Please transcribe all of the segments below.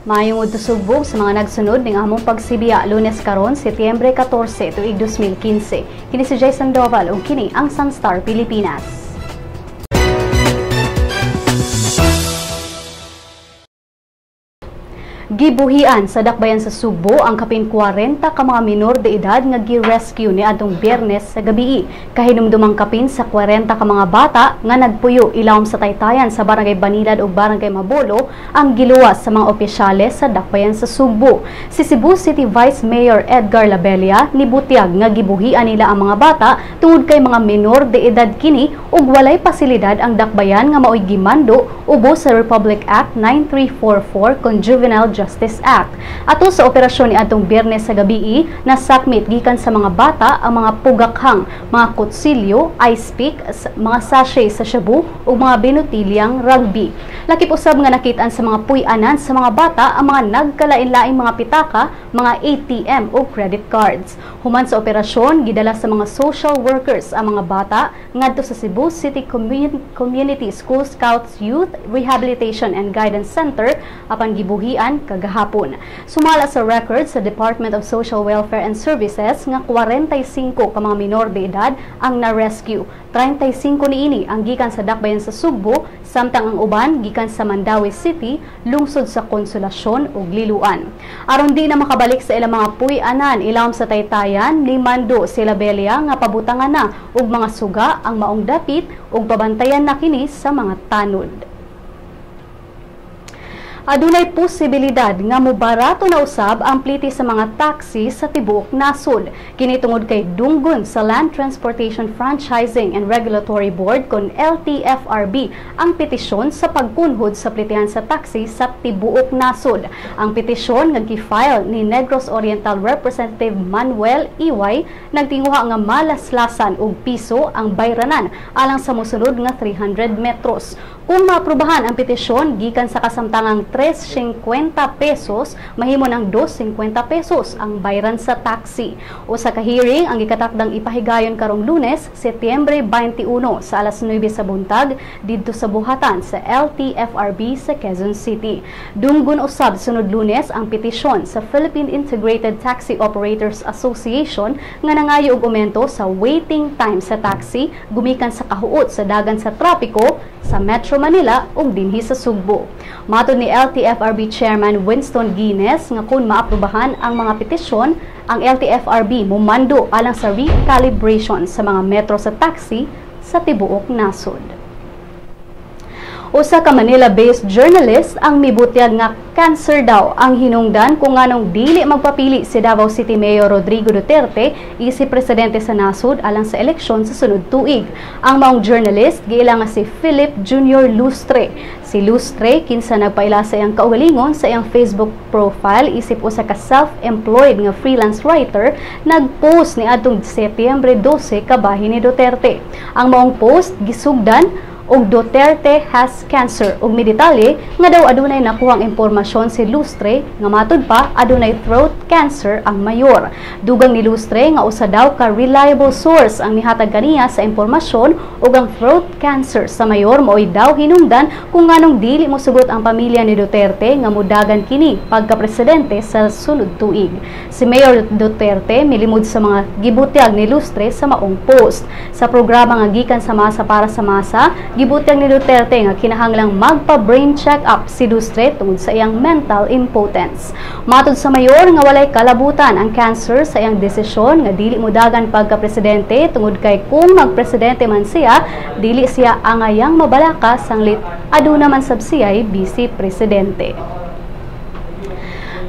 Maayong udto-sugbog sa mga nagsunod ning among pagsibiya Lunes karon, Setyembre 14, tuig 2015. Kini si Jason Doval ug kini ang Sun.Star Pilipinas. Gibuhian sa dakbayan sa Subo ang kapin 40 ka mga minor de edad nga gi-rescue ni adtong Biyernes sa gabii. Kahinumdumang kapin sa 40 ka mga bata nga nagpuyo ilawom sa taytayan sa Barangay Banilad ug Barangay Mabolo ang giluwas sa mga opisyales sa dakbayan sa Subo. Si Cebu City Vice Mayor Edgar Labella nibutyag nga gibuhian nila ang mga bata tungod kay mga minor de edad kini ug walay pasilidad ang dakbayan nga maoy gimando ubos sa Republic Act 9344 kon Juvenile Justice Act. Ato sa operasyon ni adtong Biyernes sa gabii, nasakmit gikan sa mga bata ang mga pugakhang, mga kutsilyo, ice pick, mga sachet sa shabu ug mga binutilyang rugby. Lakip usab nga nakitaan sa mga puy-anan sa mga bata ang mga nagkalain-laing mga pitaka, mga ATM ug credit cards. Human sa operasyon, gidala sa mga social workers ang mga bata ngadto sa Cebu City Community School Scouts Youth Rehabilitation and Guidance Center apan gibuhian kagahapon. Sumala sa record sa Department of Social Welfare and Services nga 45 ka mga minor de edad ang na-rescue. 35 niini ang gikan sa dakbayan sa Subo, samtang ang uban gikan sa Mandaue City, lungsod sa Konsolasyon ug Liloan. Aron di na makabalik sa ilang mga puy-anan ilawom sa taytayan, ni Mando sila Belia nga pabutangan na ug mga suga ang maong dapit ug pabantayan na kini sa mga tanod. Adunay posibilidad nga mobarato na usab ang plite sa mga taxi sa tibuok nasod. Kini tungod kay dunggon sa Land Transportation Franchising and Regulatory Board kon LTFRB ang petisyon sa pagkunhod sa plitehan sa taxi sa tibuok nasod. Ang petisyon nga gi-file ni Negros Oriental Representative Manuel Iway nagtinguha nga malaslasan og piso ang bayranan alang sa mosunod nga 300 metros. Kung maaprubahan ang petisyon gikan sa kasamtangang 3.50 pesos, mahimo ng 2.50 pesos ang bayran sa taxi. Usa ka hearing ang gikatakdang ipahigayon karong Lunes, Setyembre 21 sa alas 9 sa buntag didto sa buhatan sa LTFRB sa Quezon City. Dunggon usab sunod Lunes ang petisyon sa Philippine Integrated Taxi Operators Association nga nangayo og aumento sa waiting time sa taxi gumikan sa kahuot sa dagan sa trapiko sa Metro Manila ug dinhi sa Sugbo. Matod ni LTFRB Chairman Winston Guinness nga kung maaprubahan ang mga petisyon, ang LTFRB momando alang sa recalibration sa mga metro sa taxi sa tibuok nasod. Usa ka Manila-based journalist ang mibutyag nga cancer daw ang hinungdan kung nganong dili magpapili si Davao City Mayor Rodrigo Duterte isip presidente sa nasod alang sa eleksyon sa sunod tuig. Ang maong journalist giila nga si Philip Jr. Lustre. Si Lustre kinsa nagpaila sa iyang kaugalingon sa iyang Facebook profile isip usa ka self-employed nga freelance writer nagpost ni adtong Setyembre 12 kabahin ni Duterte. Ang maong post gisugdan og Duterte has cancer ug midetalye nga daw adunay nakuhang impormasyon si Lustre nga matud pa adunay throat cancer ang mayor. Dugang ni Lustre nga usa daw ka reliable source ang nihatag kaniya sa impormasyon ug ang throat cancer sa mayor maoy daw hinungdan kung nganong dili mosugot ang pamilya ni Duterte nga modagan kini pagka-presidente sa sunod tuig. Si Mayor Duterte milimod sa mga gibutyag ni Lustre sa maong post. Sa programa nga gikan sa Masa para sa Masa, gibutyag ni Duterte nga kinahanglang magpa-brain check-up si Lustre tungod sa iyang mental impotence. Matod sa mayor nga walay kalabutan ang cancer sa iyang desisyon nga dili modagan pagka-presidente tungod kay kung magpresidente man siya, dili siya angayang mabalaka sanglit aduna man sab siya'y vice-presidente.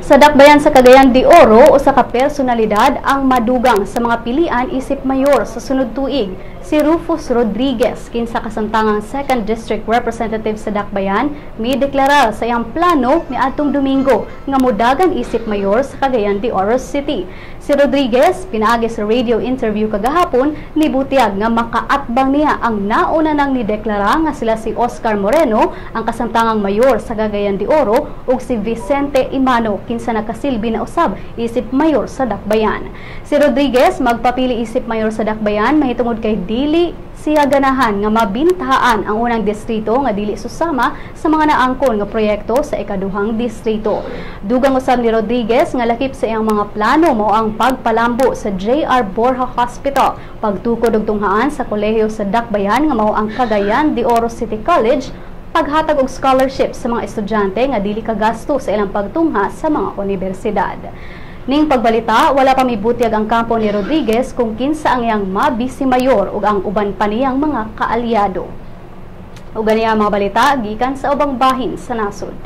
Sa dakbayan sa Cagayan de Oro, usa ka personalidad ang madugang sa mga pilian isip mayor sa sunod tuig. Si Rufus Rodriguez, kinsa kasamtangang 2nd District Representative sa Dakbayan, may deklarar sa iyang plano ni atong Domingo nga modagan isip mayor sa Cagayan de Oro City. Si Rodriguez, pinaagi sa radio interview kagahapon, nibutyag nga makaatbang niya ang nauna nang nideklara nga sila si Oscar Moreno, ang kasamtangang mayor sa Cagayan de Oro, ug si Vicente Imano, kapin sa nakasilbi na usab isip mayor sa Dakbayan. Si Rodriguez magpapili isip mayor sa Dakbayan mahitungod kay dili siya ganahan nga mabintahaan ang unang distrito nga dili susama sa mga naangkon nga proyekto sa ikaduhang distrito. Dugang usab ni Rodriguez nga lakip sa iyang mga plano mao ang pagpalambo sa JR Borja Hospital, pagtukod og tunghaan sa kolehiyo sa Dakbayan nga mao ang Cagayan de Oro City College, paghatag og scholarship sa mga estudyante nga dili kagasto sa ilang pagtungha sa mga universidad. Ning pagbalita, wala pa mibutyag ang kampo ni Rodriguez kung kinsa ang iyang mabisi mayor ug ang uban pa niyang mga kaalyado. Ug ganiya mga balita gikan sa ubang bahin sa nasod.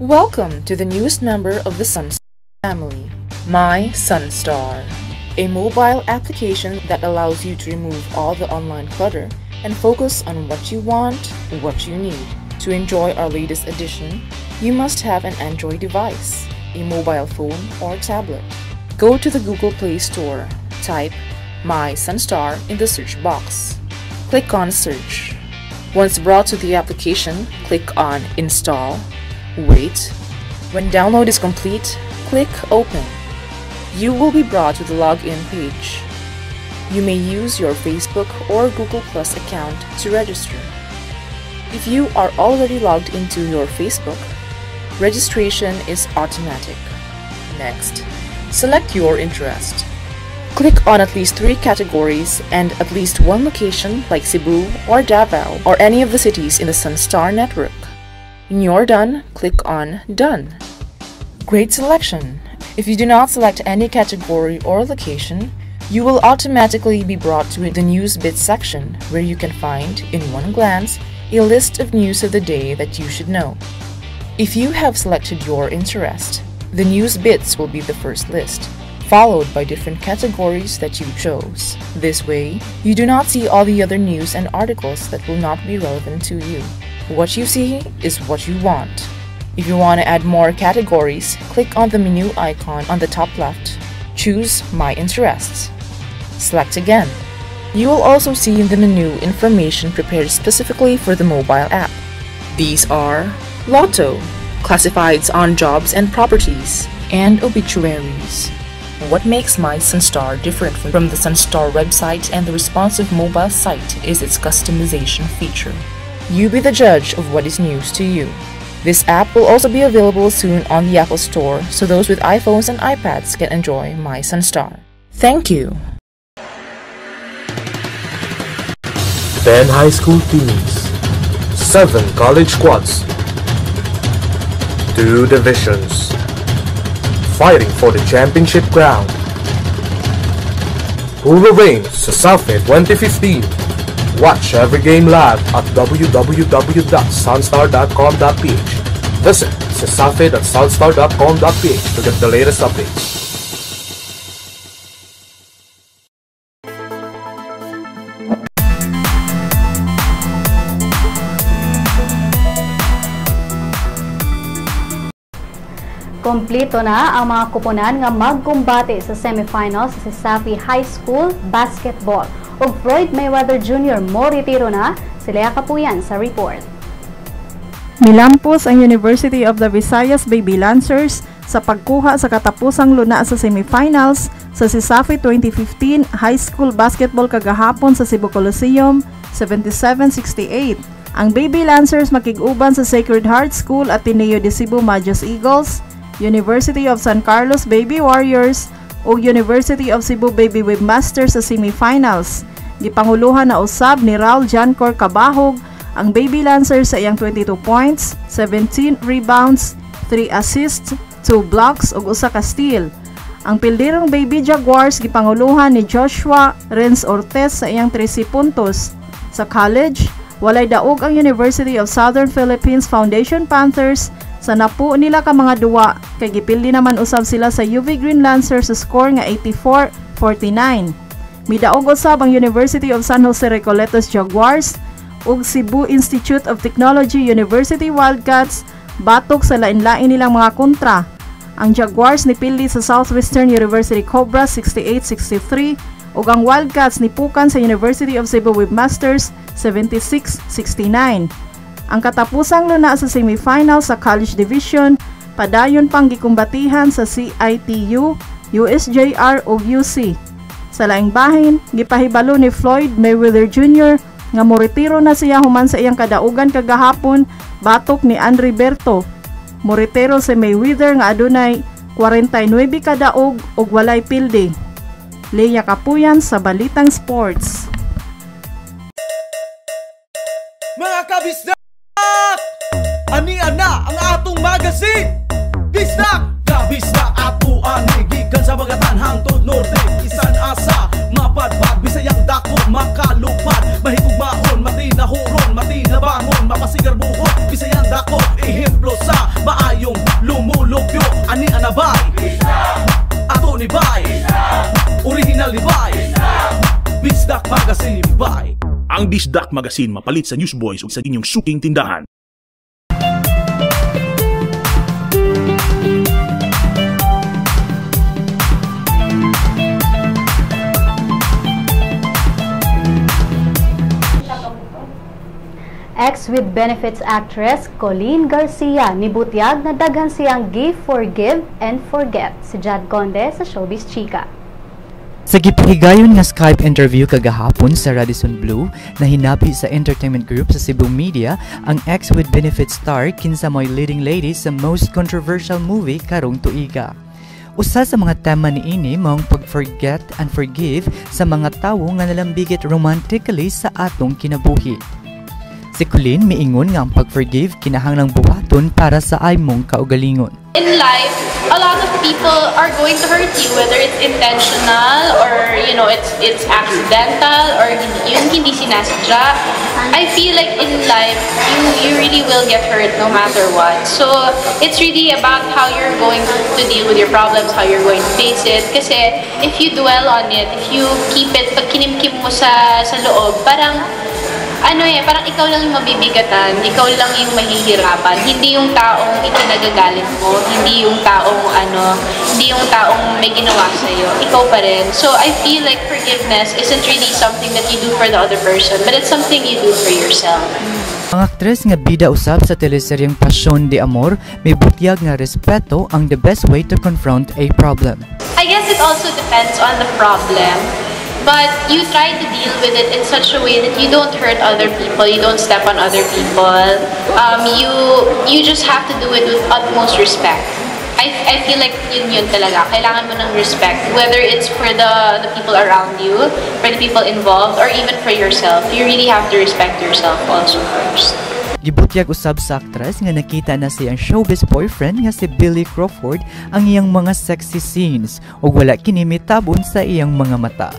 Welcome to the newest member of the Sun.Star family, My Sun.Star, a mobile application that allows you to remove all the online clutter and focus on what you want, what you need. To enjoy our latest edition, you must have an Android device, a mobile phone or tablet. Go to the Google Play Store, type My Sun.Star in the search box. Click on Search. Once brought to the application, click on Install. Wait. When download is complete, click Open. You will be brought to the login page. You may use your Facebook or Google Plus account to register. If you are already logged into your Facebook, registration is automatic. Next, select your interest. Click on at least 3 categories and at least 1 location like Cebu or Davao or any of the cities in the Sun.Star network. When you're done, click on Done. Great selection! If you do not select any category or location, you will automatically be brought to the News Bits section where you can find, in one glance, a list of news of the day that you should know. If you have selected your interest, the News Bits will be the first list, followed by different categories that you chose. This way, you do not see all the other news and articles that will not be relevant to you. What you see is what you want. If you want to add more categories, click on the menu icon on the top left. Choose My Interests. Select again. You will also see in the menu information prepared specifically for the mobile app. These are Lotto, classifieds on jobs and properties, and obituaries. What makes My Sun.Star different from the Sun.Star website and the responsive mobile site is its customization feature. You be the judge of what is news to you. This app will also be available soon on the Apple Store, so those with iPhones and iPads can enjoy My Sun.Star. Thank you! 10 high school teams, 7 college squads, 2 divisions, fighting for the championship crown. Who will reign Cesafi 2015? Watch every game live at www.sunstar.com.ph. Visit cesafi.sunstar.com.ph to get the latest updates. Kompleto na ang mga kuponan nga magkumbate sa semifinals sa Cesafi High School Basketball. Ug Floyd Mayweather Jr. mo retiro na, sila kapuyan sa report. Milampos ang University of the Visayas Baby Lancers sa pagkuha sa katapusang luna sa semifinals Sa Cesafi 2015 High School Basketball kagahapon sa Cebu Coliseum, 77-68. Ang Baby Lancers makig-uban sa Sacred Heart School at Ateneo de Cebu Majos Eagles, University of San Carlos Baby Warriors o University of Cebu Baby Webmasters sa semi-finals. Gipanguluhan na usab ni Raul Jancor Cabahog ang Baby Lancers sa iyang 22 points, 17 rebounds, 3 assists, 2 blocks ug usa ka steal. Ang pildirong Baby Jaguars gipanguluhan ni Joshua Renz Ortez sa iyang 13 puntos. Sa college, walay daog ang University of Southern Philippines Foundation Panthers sa napo nila ka mga duwa kay gipildi naman usab sila sa UV Green Lancers sa score nga 84-49. Midaog usab ang University of San Jose Recoletos Jaguars ug Cebu Institute of Technology University Wildcats batok sa lain-lain nilang mga kontra. Ang Jaguars nipildi sa Southwestern University Cobra 68-63 ug ang Wildcats nipukan sa University of Cebu Webmasters 76-69. Ang katapusang luna sa semifinal sa College Division, padayon pang gikumbatihan sa CITU, USJR ug UC. Sa laing bahin, gipahibalo ni Floyd Mayweather Jr. nga moretiro na siya human sa iyang kadaugan kagahapon batok ni Andre Berto. Moretiro si Mayweather nga adunay 49 kadaog ug walay pilde. Leia Kapuyan sa Balitang Sports. Mga kabisdak! Ania na ang atong magazine! Bisdak! Kabisdak ato ani gikan sa bagatan hangtod norte. Isan asa mapadpad bisayang dako makalupad. Mahigugmaon matinahuron matinabangon mapasigar buhok bisayang dako ehemplo sa maayong lumulupyo. Ania na bay! Ato ni bay! Original ni bay! Bisdak magazine ni bay! Ang Bisdak Magazine mapalit sa Newsboys ug sa inyong suking tindahan. Ex-with benefits actress Coleen Garcia nibutyag na daghan siyang give, forgive, and forget. Si Jad Conde sa Showbiz Chika. Sa gipahigayon nga Skype interview kagahapon sa Radisson Blu na hinabi sa entertainment group sa Cebu Media, ang ex-with benefits star kinsa mo'y leading lady sa most controversial movie karong tuiga. Usa sa mga tema niini maong pag-forget and forgive sa mga tawo nga nalambigit romantically sa atong kinabuhi. Si Coleen miingon nga ang pag-forgive kinahanglang buhaton para sa aymong kaugalingon. In life, a lot of people are going to hurt you, whether it's intentional or it's accidental or hindi sinasadya. I feel like in life, you really will get hurt no matter what. So it's really about how you're going to deal with your problems, how you're going to face it. Kasi if you dwell on it, if you keep it, pag kinimkim mo sa loob, parang parang ikaw lang yung mabibigatan, ikaw lang yung mahihirapan, hindi yung taong ikinagagalit mo, hindi yung taong may ginawa sa'yo, ikaw pa rin. So I feel like forgiveness isn't really something that you do for the other person, but it's something you do for yourself. Ang aktres nga bida usab sa teleseryeng Passion de Amor, may butyag nga respeto ang the best way to confront a problem. I guess it also depends on the problem. But you try to deal with it in such a way that you don't hurt other people, you don't step on other people. You just have to do it with utmost respect. I feel like yun talaga. Kailangan mo ng respect, whether it's for the people around you, for the people involved, or even for yourself. You really have to respect yourself also first. Gibutyag usab sa aktres nga nakita na siyang showbiz boyfriend nga si Billy Crawford ang iyang mga sexy scenes ug wala kini mitabon sa iyang mga mata.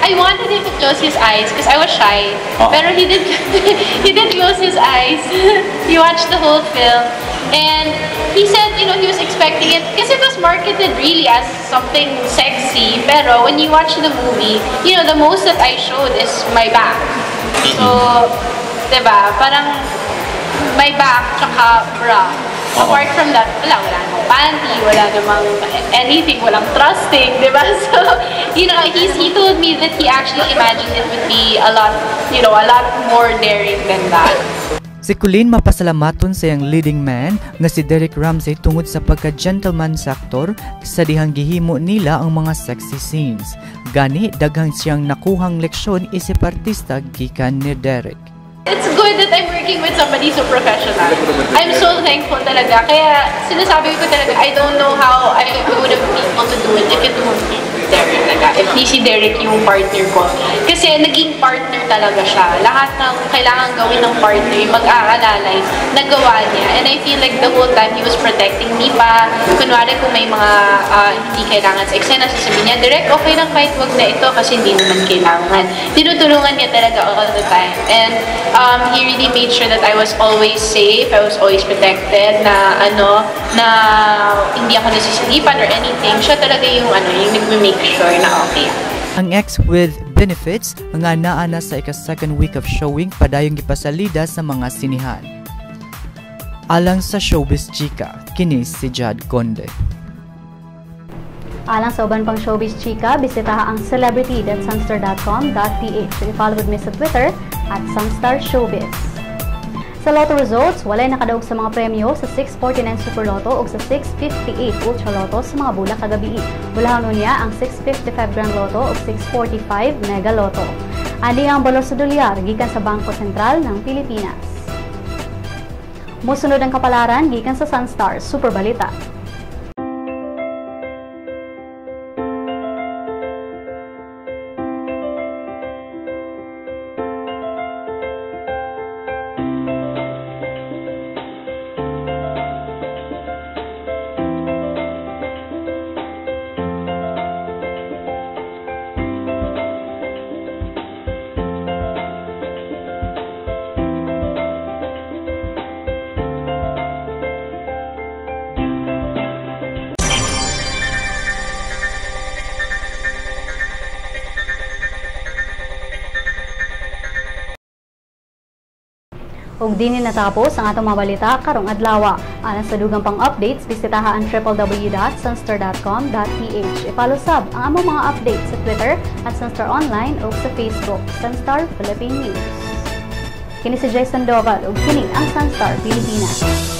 I wanted him to close his eyes because I was shy. Pero he did close his eyes. He watched the whole film. And he said, he was expecting it because it was marketed really as something sexy. Pero when you watch the movie, the most that I showed is my back. So, diba? Parang my back tsaka bra. Apart from that, wala namang panty, wala namang anything, walang thrusting, diba? So, he told me that he actually imagined it would be a lot more daring than that. Si Coleen mapasalamaton sa iyang leading man nga si Derek Ramsey tungod sa pagka-gentleman sa aktor sa dihang gihimo nila ang mga sexy scenes. Gani, daghang siyang nakuhang leksyon isip artista gikan ni Derek. It's good that I'm working with somebody so professional. I'm so thankful talaga. Kaya sinasabi ko talaga, I don't know how I would have been able to do it if it won't be Derek talaga. If di si Derek yung partner ko. Kasi naging partner talaga siya. Lahat ng kailangan gawin ng partner, yung mag-aalalay, nagawa niya. And I feel like the whole time he was protecting me pa. Kunwari kung may mga hindi kailangan sa eksena, sasabihin niya, Derek, okay lang kahit wag na ito kasi hindi naman kailangan. Tinutulungan niya talaga all the time. And he really made sure that I was always safe, I was always protected, na hindi ako nasisilipan or anything. Siya talaga yung nag-make sure na okay. Ang ex with benefits nga naa na sa ika-second week of showing padayong gipasalida sa mga sinihan. Alang sa Showbiz Chika, kini si Jad Conde. Alang sa uban pang Showbiz Chika, bisitaha ang celebrity.sunstar.com.ph. I-follow with me sa Twitter at Sun.Star Showbiz. Sa Lotto results, walay nakadaog sa mga premyo sa 649 Super Lotto o sa 658 Ultra Lotto sa mga bulak kagabi. Bulahan niya ang 655 Grand Lotto o 645 Mega Lotto. Ania ang balor sa dolyar gikan sa Bangko Sentral ng Pilipinas. Musunod ang kapalaran gikan sa Sun.Star Super Balita. Ug dinhi natapos ang atong mga balita karong adlawa. Alang sa dugang pang updates, bisitaha ang www.sunstar.com.ph. I-follow sab ang among mga updates sa Twitter at Sun.Star Online o sa Facebook, Sun.Star Philippine News. Kini si Jason Doval ug kini ang Sun.Star Pilipinas.